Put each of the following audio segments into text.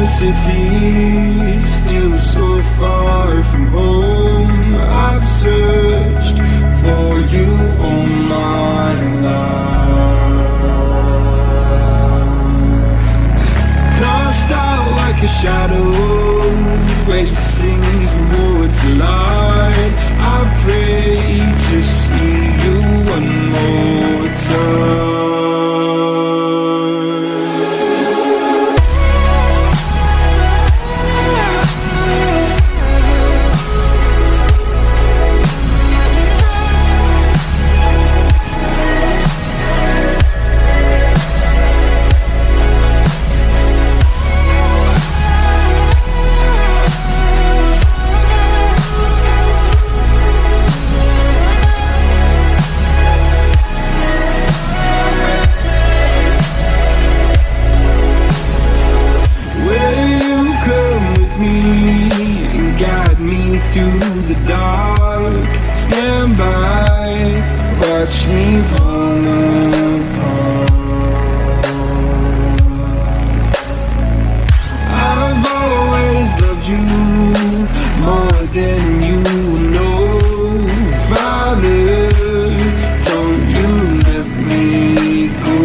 city, still so far from home. I've searched for you all my life. Cast out like a shadow, racing towards the light. I pray to see you one more time. Through the dark, stand by, watch me fall apart. I've always loved you more than you know. Father, don't you let me go.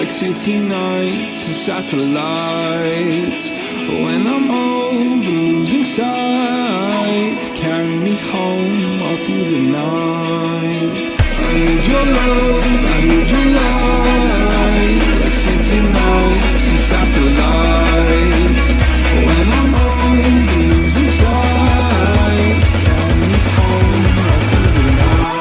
City nights and satellites. When I'm old and losing sight, carry me home all through the night. I need your love, I need your light. Like city nights and satellites. When I'm old and losing sight, carry me home all through the night.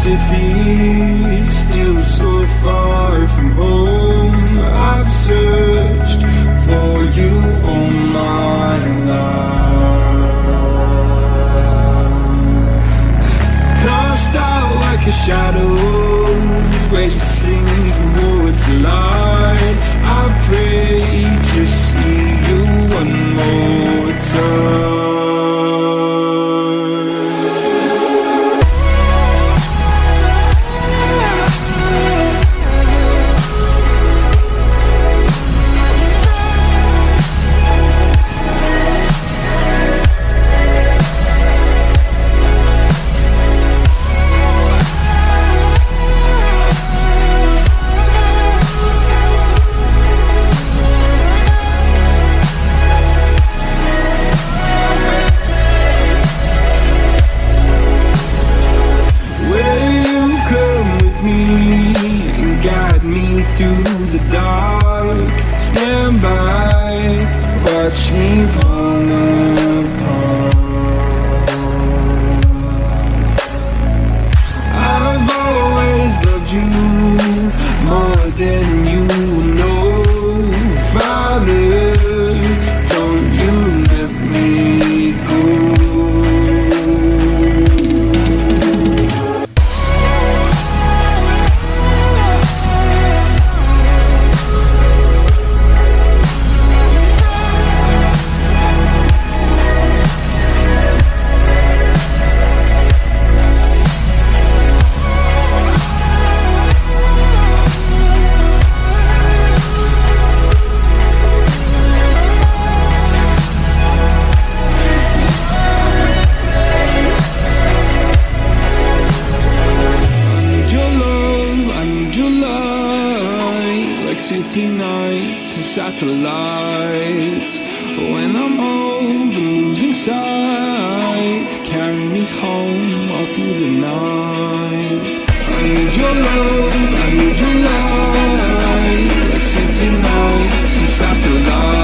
City, still so far from home. I've searched for you all my life. Cast out like a shadow, racing towards the light. I pray to see you one more time. Through the dark, stand by, watch me fall apart. I've always loved you more than you know. Father, don't you let me go. city nights and satellites. When I'm old and losing sight, carry me home all through the night. I need your love, I need your light, like city nights and satellites.